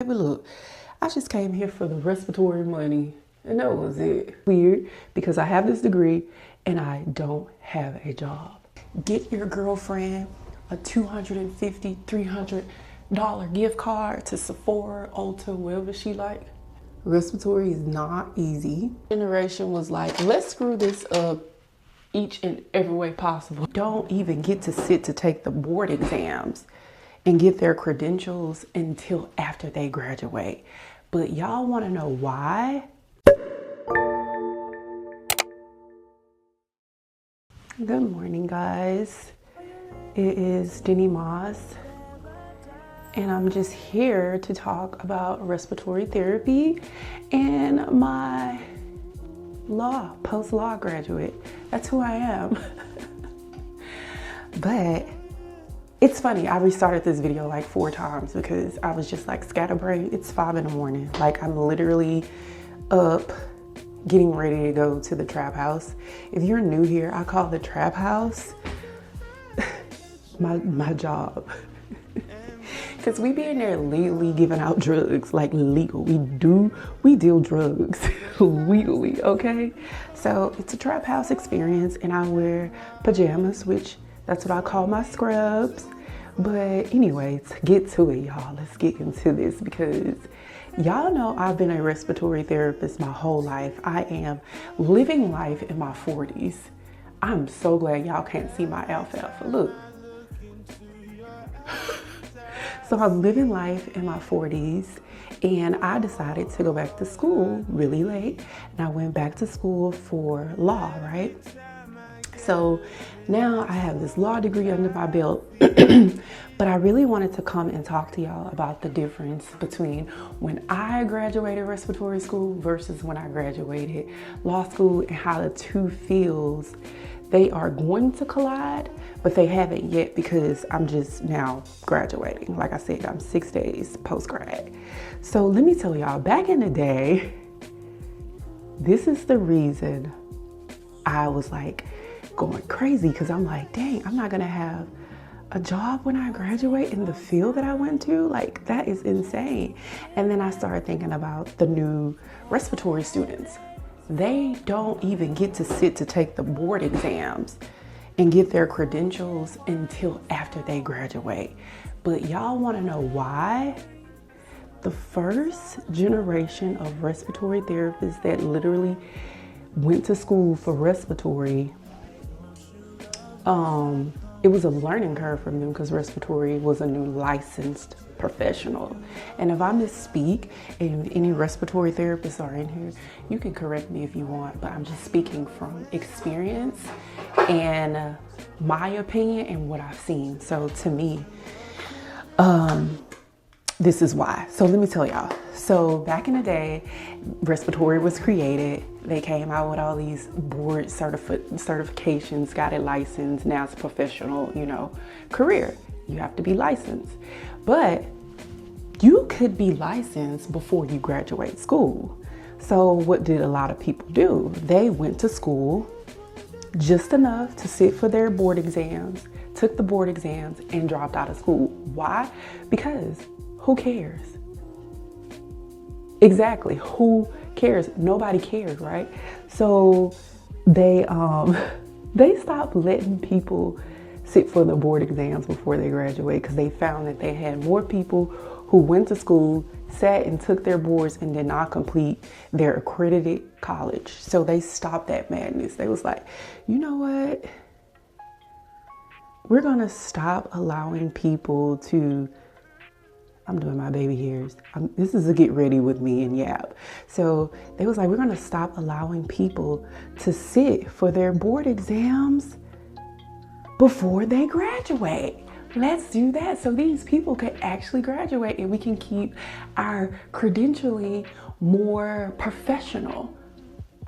But look, I just came here for the respiratory money, and that was it. Weird, because I have this degree and I don't have a job. Get your girlfriend a $250, $300 gift card to Sephora, Ulta, wherever she like. Respiratory is not easy. Generation was like, let's screw this up each and every way possible. Don't even get to sit to take the board exams and get their credentials until after they graduate. But y'all want to know why? Good morning, guys. It is Denny Moss, and I'm just here to talk about respiratory therapy and my post-law graduate. That's who I am. But it's funny, I restarted this video like 4 times because I was just like scatterbrained. It's 5 in the morning. Like, I'm literally up getting ready to go to the trap house. If you're new here, I call the trap house my job. Because we be in there legally giving out drugs, like legal. We deal drugs legally, okay? So it's a trap house experience, and I wear pajamas, which that's what I call my scrubs. But anyways, get to it, y'all. Let's get into this, because y'all know I've been a respiratory therapist my whole life. I am living life in my 40s. I'm so glad y'all can't see my alfalfa. Look. So I'm living life in my 40s, and I decided to go back to school really late, and I went back to school for law, right? So now I have this law degree under my belt, but I really wanted to come and talk to y'all about the difference between when I graduated respiratory school versus when I graduated law school, and how the two fields, they are going to collide, but they haven't yet because I'm just now graduating. Like I said, I'm 6 days post-grad. So let me tell y'all, back in the day, this is the reason I was like going crazy, because I'm like, dang, I'm not gonna have a job when I graduate in the field that I went to. Like, that is insane. And then I started thinking about the new respiratory students. They don't even get to sit to take the board exams and get their credentials until after they graduate. But y'all want to know why? The first generation of respiratory therapists that literally went to school for respiratory, it was a learning curve for them, because respiratory was a new licensed professional. And if I misspeak, and any respiratory therapists are in here, you can correct me if you want, but I'm just speaking from experience and my opinion and what I've seen. So to me, this is why. So let me tell y'all. So back in the day, respiratory was created. They came out with all these board certifications, got a license. Now it's a professional, career. You have to be licensed. But you could be licensed before you graduate school. So what did a lot of people do? They went to school just enough to sit for their board exams, took the board exams, and dropped out of school. Why? Because who cares? Exactly, who cares? Nobody cares, right? So they stopped letting people sit for the board exams before they graduate, because they found that they had more people who went to school, sat and took their boards, and did not complete their accredited college. So they stopped that madness. They was like, you know what? We're gonna stop allowing people to, I'm doing my baby hairs. This is a get ready with me and Yap. So they was like, we're gonna stop allowing people to sit for their board exams before they graduate. Let's do that so these people can actually graduate, and we can keep our credentialing more professional.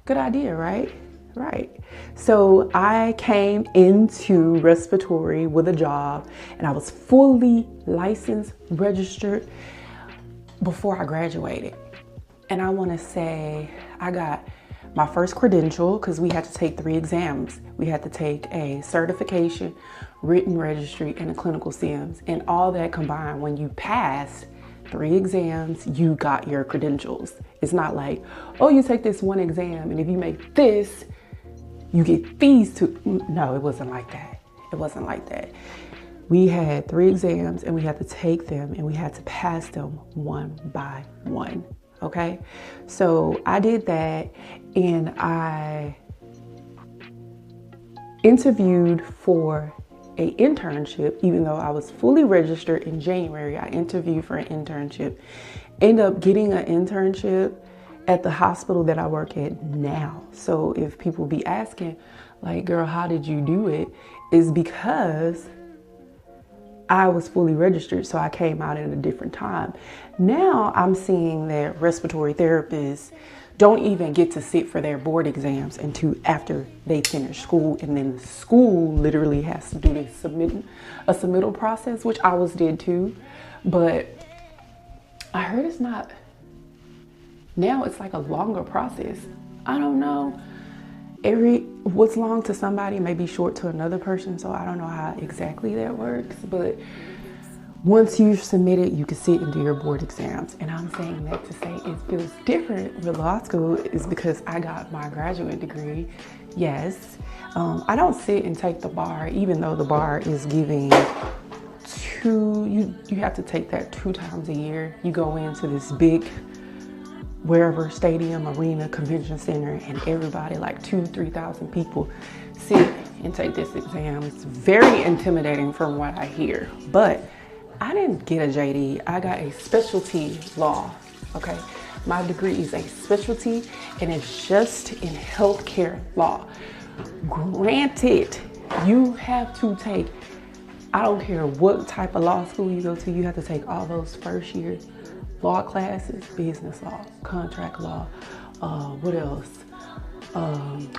Good idea, right? Right. So I came into respiratory with a job, and I was fully licensed, registered before I graduated. And I want to say I got my first credential because we had to take 3 exams. We had to take a certification, written registry, and a clinical sims. And all that combined, when you passed 3 exams, you got your credentials. It's not like, oh, you take this one exam and if you make this, you get these two. No, it wasn't like that. It wasn't like that. We had 3 exams and we had to take them and we had to pass them one by one. Okay. So I did that and I interviewed for an internship. Even though I was fully registered in January, I interviewed for an internship. Ended up getting an internship at the hospital that I work at now. So if people be asking, like, girl, how did you do it? Is because I was fully registered, so I came out at a different time. Now I'm seeing that respiratory therapists don't even get to sit for their board exams until after they finish school, and then the school literally has to do this submittal process, which I did too. But I heard it's not. Now it's like a longer process. I don't know. What's long to somebody may be short to another person, so I don't know how exactly that works. But once you've submitted, you can sit and do your board exams. And I'm saying that to say it feels different with law school is because I got my graduate degree. Yes, I don't sit and take the bar, even though the bar is giving you have to take that 2 times a year. You go into this big wherever stadium, arena, convention center, and everybody, like 2,000-3,000 people, sit and take this exam. It's very intimidating from what I hear, but I didn't get a JD. I got a specialty law. Okay, my degree is a specialty and it's just in healthcare law. Granted, you have to take, I don't care what type of law school you go to, you have to take all those first year law classes: business law, contract law, what else?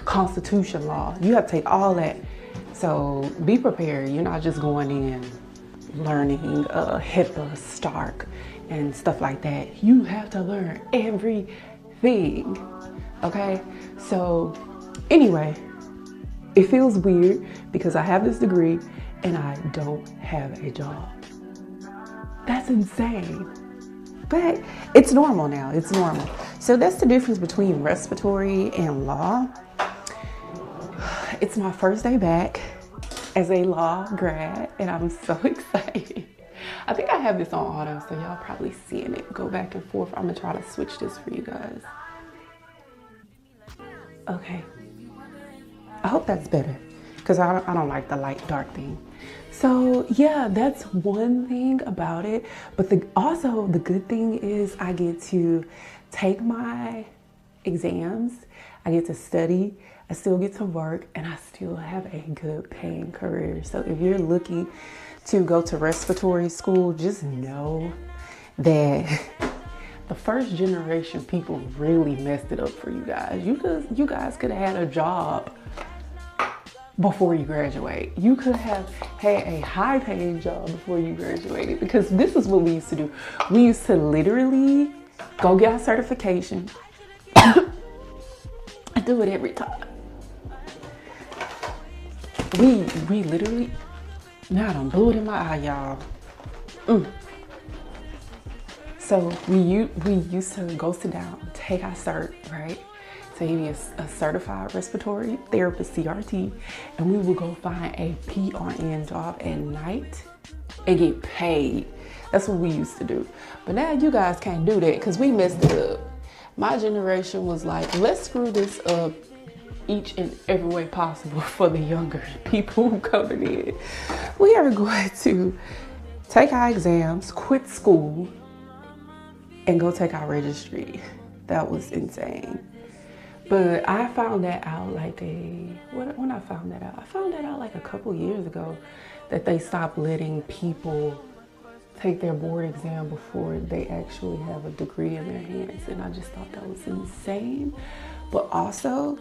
Constitution law. You have to take all that. So be prepared. You're not just going in learning HIPAA, Stark, and stuff like that. You have to learn everything. Okay? So anyway, it feels weird because I have this degree and I don't have a job. That's insane. But it's normal now. It's normal. So that's the difference between respiratory and law. It's my first day back as a law grad, and I'm so excited. I think I have this on auto, so y'all probably seeing it go back and forth. I'm gonna try to switch this for you guys. Okay. I hope that's better, because I don't like the light dark thing. So yeah, that's one thing about it. But also the good thing is I get to take my exams, I get to study, I still get to work, and I still have a good paying career. So if you're looking to go to respiratory school, just know that the first generation people really messed it up for you guys. You guys could have had a job before you graduate. You could have had a high paying job before you graduated, because this is what we used to do. We used to literally go get our certification. I do it every time. We literally, now I done blew it in my eye, y'all. So we used to go sit down, take our cert, right? So he is a certified respiratory therapist, CRT, and we would go find a PRN job at night and get paid. That's what we used to do. But now you guys can't do that because we messed it up. My generation was like, let's screw this up each and every way possible for the younger people who coming in. We are going to take our exams, quit school, and go take our registry. That was insane. But I found that out when I found that out? I found that out like a couple years ago, that they stopped letting people take their board exam before they actually have a degree in their hands. And I just thought that was insane. But also,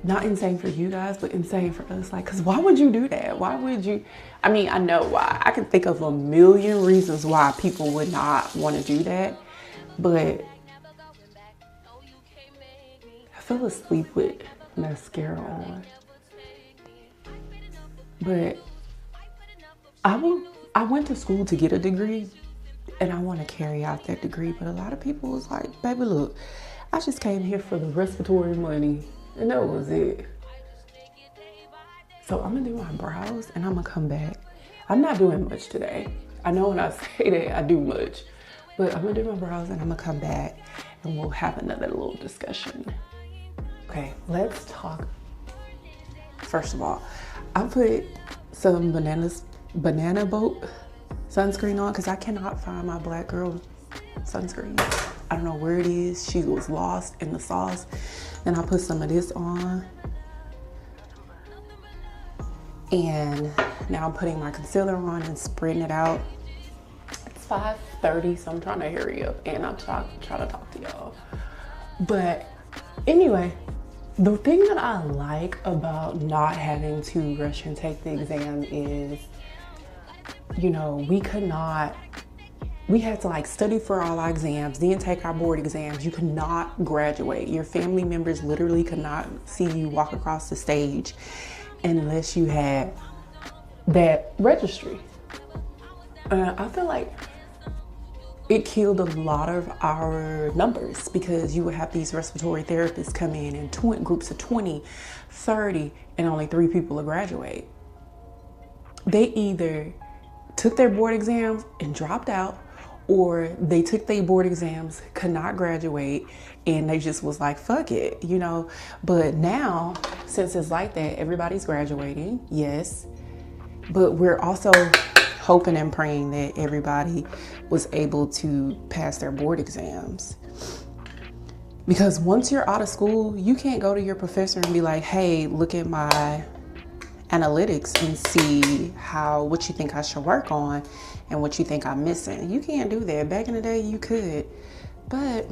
not insane for you guys, but insane for us. Like, cause why would you do that? Why would you? I mean, I know why. I can think of a million reasons why people would not want to do that. But I fell asleep with mascara on. But I went to school to get a degree, and I want to carry out that degree. But a lot of people was like, baby, look, I just came here for the respiratory money, and that was it. So I'm gonna do my brows and I'm gonna come back. I'm not doing much today. I know when I say that I do much, but I'm gonna do my brows and I'm gonna come back and we'll have another little discussion. Okay, let's talk. First of all, I put some banana boat sunscreen on because I cannot find my black girl sunscreen. I don't know where it is. She was lost in the sauce. Then I put some of this on. And now I'm putting my concealer on and spreading it out. It's 5:30, so I'm trying to hurry up and I'm trying to talk to y'all. But anyway, the thing that I like about not having to rush and take the exam is, you know, we had to like study for all our exams, then take our board exams. You could not graduate. Your family members literally could not see you walk across the stage unless you had that registry. I feel like it killed a lot of our numbers because you would have these respiratory therapists come in groups of 20, 30, and only 3 people will graduate. They either took their board exams and dropped out, or they took their board exams, could not graduate, and they just was like, fuck it, you know? But now, since it's like that, everybody's graduating, yes, but we're also hoping and praying that everybody was able to pass their board exams. Because once you're out of school, you can't go to your professor and be like, hey, look at my analytics and see what you think I should work on and what you think I'm missing. You can't do that. Back in the day, you could. But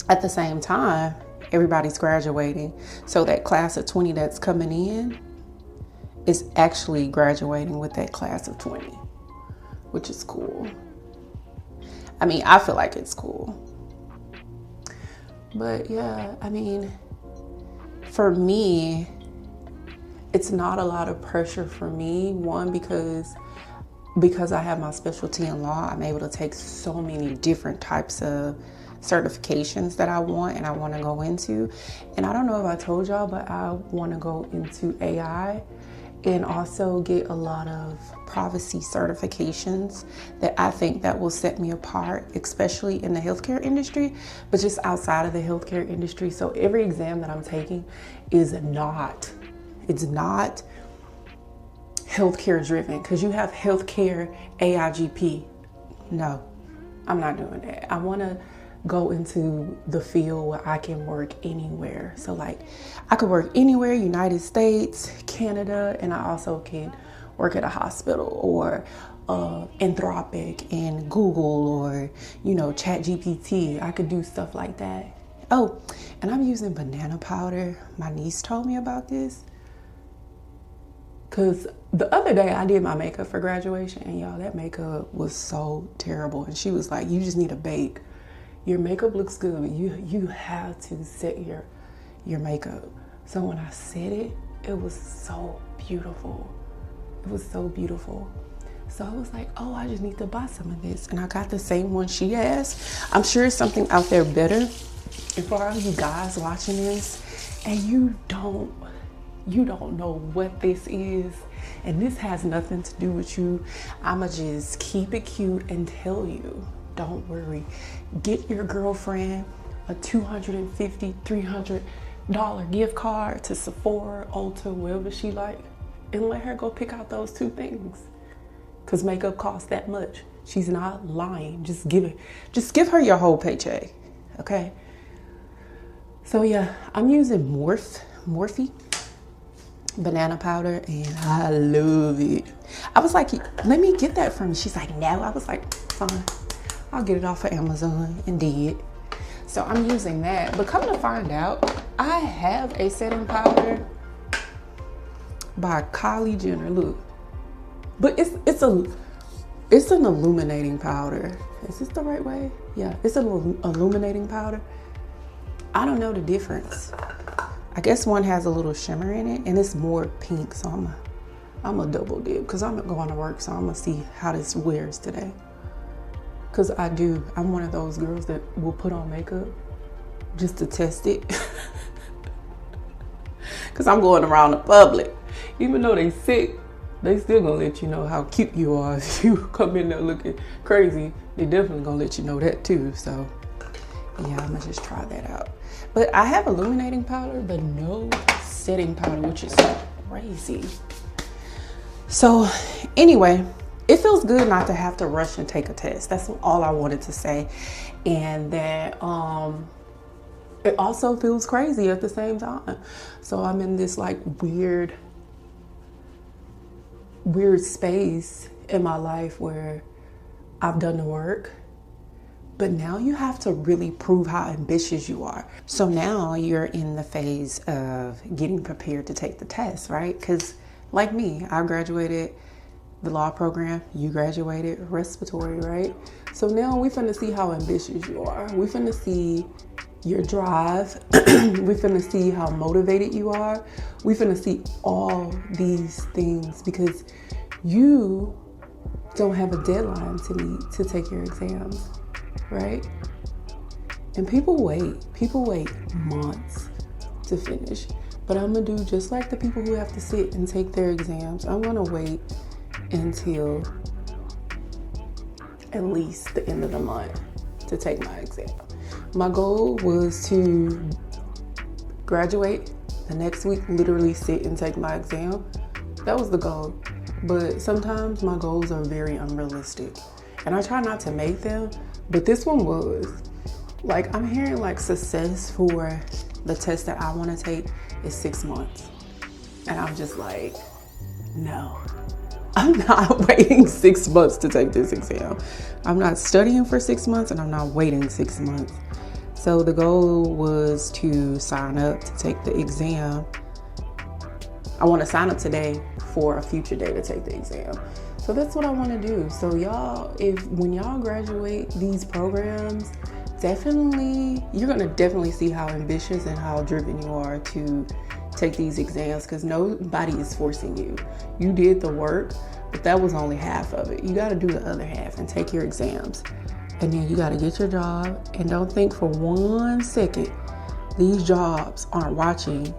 at the same time, everybody's graduating. So that class of 20 that's coming in is actually graduating with that class of 20, which is cool. I mean, I feel like it's cool. But yeah, I mean, for me, it's not a lot of pressure for me. One, because I have my specialty in law, I'm able to take so many different types of certifications that I want and I want to go into. And I don't know if I told y'all, but I want to go into AI and also get a lot of privacy certifications that I think that will set me apart, especially in the healthcare industry, but just outside of the healthcare industry. So every exam that I'm taking is not healthcare driven, because you have healthcare AIGP. No, I'm not doing that. I want to go into the field where I can work anywhere. So like I could work anywhere, United States, Canada, and I also can work at a hospital or Anthropic and Google or, you know, ChatGPT. I could do stuff like that. Oh, and I'm using banana powder. My niece told me about this. Because the other day I did my makeup for graduation, and y'all, that makeup was so terrible. And she was like, you just need a bake. Your makeup looks good, but you have to set your makeup. So when I set it, it was so beautiful. It was so beautiful. So I was like, oh, I just need to buy some of this. And I got the same one she has. I'm sure it's something out there better. And for all you guys watching this, and you don't know what this is, and this has nothing to do with you, I'ma just keep it cute and tell you, don't worry. Get your girlfriend a $250, $300 gift card to Sephora, Ulta, wherever she like, and let her go pick out those 2 things. Cause makeup costs that much. She's not lying. Just give her your whole paycheck, okay? So yeah, I'm using Morphe banana powder, and I love it. I was like, let me get that from you. She's like, no. I was like, fine, I'll get it off of Amazon, and did. So I'm using that. But come to find out, I have a setting powder by Kylie Jenner. Look, but it's an illuminating powder. Is this the right way? Yeah, it's an illuminating powder. I don't know the difference. I guess one has a little shimmer in it, and it's more pink, so I'm a double dip, because I'm going to work, so I'm going to see how this wears today. Because I'm one of those girls that will put on makeup just to test it. Because I'm going around the public. Even though they sick, they still gonna let you know how cute you are. If you come in there looking crazy, they definitely gonna let you know that too. So yeah, I'm gonna just try that out. But I have illuminating powder, but no setting powder, which is crazy. So anyway, it feels good not to have to rush and take a test. That's all I wanted to say. And that it also feels crazy at the same time. So I'm in this like weird space in my life where I've done the work, but now you have to really prove how ambitious you are. So now you're in the phase of getting prepared to take the test, right? Because like me, I graduated the law program, you graduated respiratory, right? So now we finna see how ambitious you are. We finna see your drive. We finna see how motivated you are. We finna see all these things because you don't have a deadline to meet to take your exams, right? And people wait months to finish. But I'm gonna do just like the people who have to sit and take their exams. I'm gonna wait until at least the end of the month to take my exam. My goal was to graduate the next week, literally sit and take my exam. That was the goal. But sometimes my goals are very unrealistic and I try not to make them, but this one was. Like, I'm hearing like success for the test that I want to take is 6 months. And I'm just like, no, I'm not waiting 6 months to take this exam. I'm not studying for 6 months and I'm not waiting 6 months. So the goal was to sign up to take the exam. I want to sign up today for a future day to take the exam. So that's what I want to do. So y'all, when y'all graduate these programs, you're gonna definitely see how ambitious and how driven you are to take these exams, because nobody is forcing you. You did the work, but that was only half of it. You got to do the other half and take your exams, and then you got to get your job. And don't think for 1 second these jobs aren't watching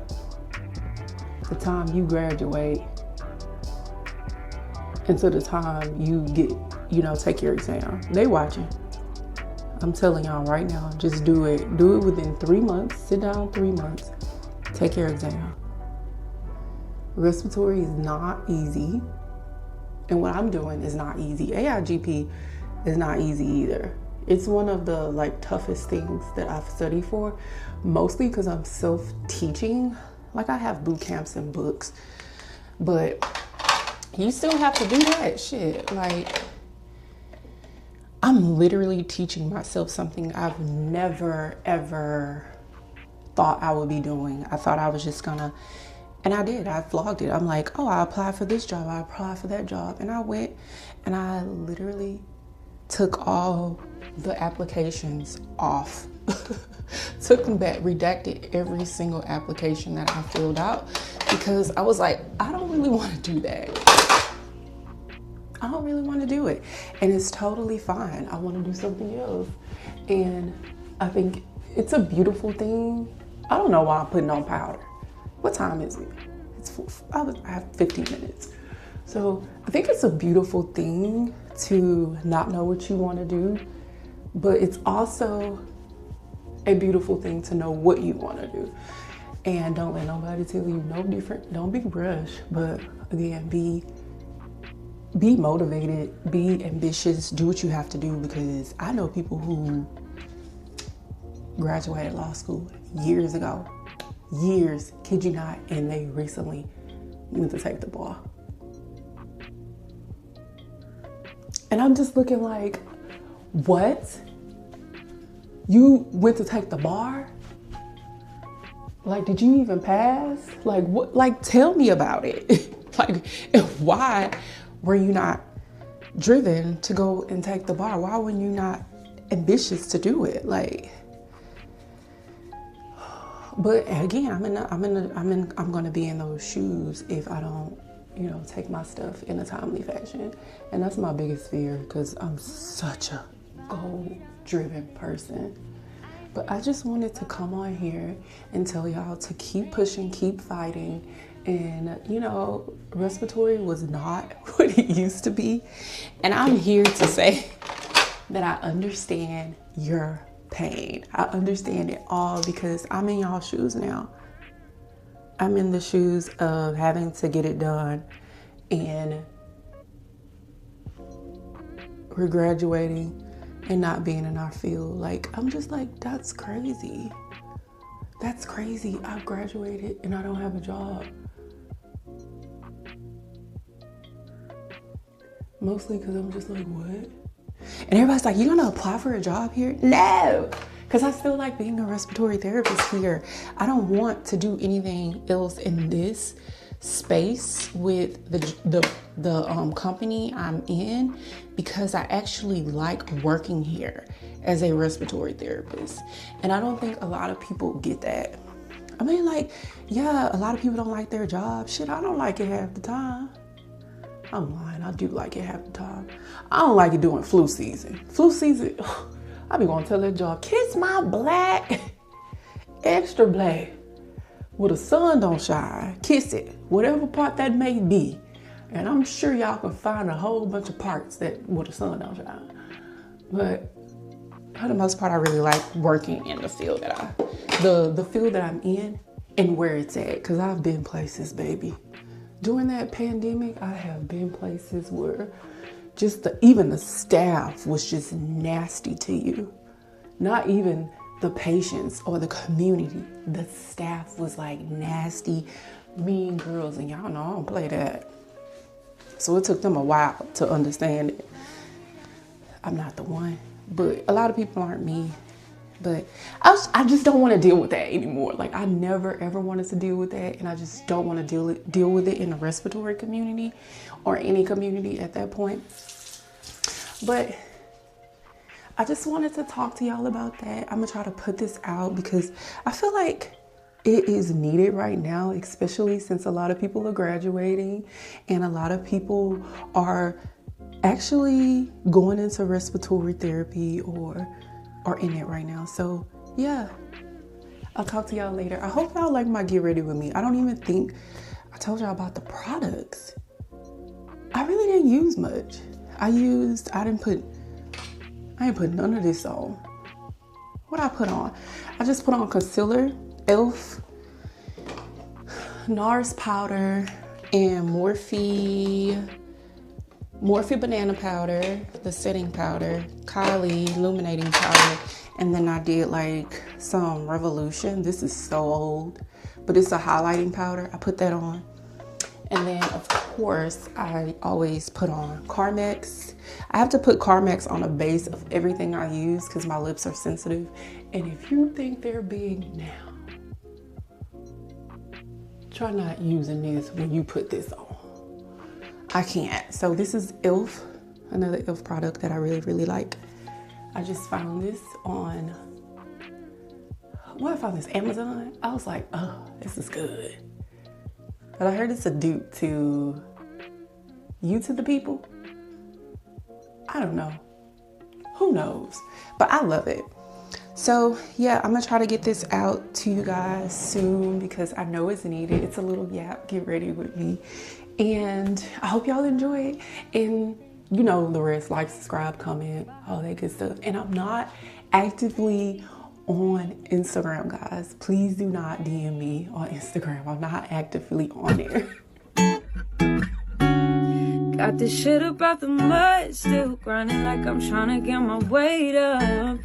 the time you graduate until the time you get, take your exam. They watching. I'm telling y'all right now, just do it. Do it within 3 months. Sit down 3 months. Take your exam. Respiratory is not easy. And what I'm doing is not easy. AIGP is not easy either. It's one of the toughest things that I've studied for, mostly because I'm self-teaching. Like, I have boot camps and books, but you still have to do that shit. Like, I'm literally teaching myself something I've never, ever thought I would be doing. I thought I was just gonna, and I did. I vlogged it. I'm like, oh, I applied for this job. I applied for that job. And I went and I literally took all the applications off. Took them back, redacted every single application that I filled out, because I was like, I don't really want to do that. I don't really want to do it. And it's totally fine. I want to do something else. And I think it's a beautiful thing. I don't know why I'm putting on powder. What time is it? I have 15 minutes. So I think it's a beautiful thing to not know what you want to do, but it's also a beautiful thing to know what you want to do. And don't let nobody tell you no different. Don't be rushed, but again, be motivated, be ambitious, do what you have to do, because I know people who graduated law school years ago, kid you not, and they recently went to take the bar. And I'm just looking like, what? You went to take the bar? Like, did you even pass? Like, what? Like, tell me about it. Like, why were you not driven to go and take the bar? Why were you not ambitious to do it? Like, but again, I'm gonna be in those shoes if I don't, take my stuff in a timely fashion. And that's my biggest fear, because I'm such a goal-driven person. But I just wanted to come on here and tell y'all to keep pushing, keep fighting. And, you know, respiratory was not what it used to be. And I'm here to say that I understand your pain. I understand it all because I'm in y'all's shoes now. I'm in the shoes of having to get it done and we're graduating and not being in our field. Like, I'm just like, that's crazy. That's crazy. I've graduated and I don't have a job. Mostly because I'm just like, what? And everybody's like, you're gonna apply for a job here? No, because I still like being a respiratory therapist here. I don't want to do anything else in this space with the company I'm in because I actually like working here as a respiratory therapist. And I don't think a lot of people get that. I mean, like, yeah, a lot of people don't like their job. Shit, I don't like it half the time. I'm lying, I do like it half the time. I don't like it during flu season. Flu season, I be gonna tell that job, kiss my black, extra black. Where the sun don't shine, kiss it, whatever part that may be. And I'm sure y'all can find a whole bunch of parts that where the sun don't shine. But for the most part, I really like working in the field that the field that I'm in and where it's at. Cause I've been places, baby. During that pandemic, I have been places where just even the staff was just nasty to you. Not even the patients or the community. The staff was like nasty, mean girls, and y'all know I don't play that. So it took them a while to understand it. I'm not the one, but a lot of people aren't me. But I just don't want to deal with that anymore. Like, I never ever wanted to deal with that, and I just don't want to deal with it in the respiratory community or any community at that point. But I just wanted to talk to y'all about that. I'm gonna try to put this out because I feel like it is needed right now, especially since a lot of people are graduating and a lot of people are actually going into respiratory therapy or are in it right now. So yeah, I'll talk to y'all later. I hope y'all like my get ready with me. I don't even think I told y'all about the products. I really didn't use much. I didn't put none of this on. What I put on? I just put on concealer, e.l.f., NARS powder, and Morphe banana powder, the setting powder, Kylie illuminating powder, and then I did like some Revolution. This is so old, but it's a highlighting powder. I put that on. And then of course, I always put on Carmex. I have to put Carmex on the base of everything I use because my lips are sensitive. And if you think they're big now, try not using this when you put this on. I can't. So this is e.l.f., another e.l.f. product that I really, really like. I just found this on, I found this Amazon. I was like, oh, this is good. But I heard it's a dupe to You to the People. I don't know. Who knows? But I love it. So yeah, I'm gonna try to get this out to you guys soon because I know it's needed. It's a little gap. Get ready with me. And I hope y'all enjoy it. And you know the rest, like, subscribe, comment, all that good stuff. And I'm not actively on Instagram, guys. Please do not DM me on Instagram. I'm not actively on there. Got this shit about the mud, still grinding like I'm trying to get my weight up.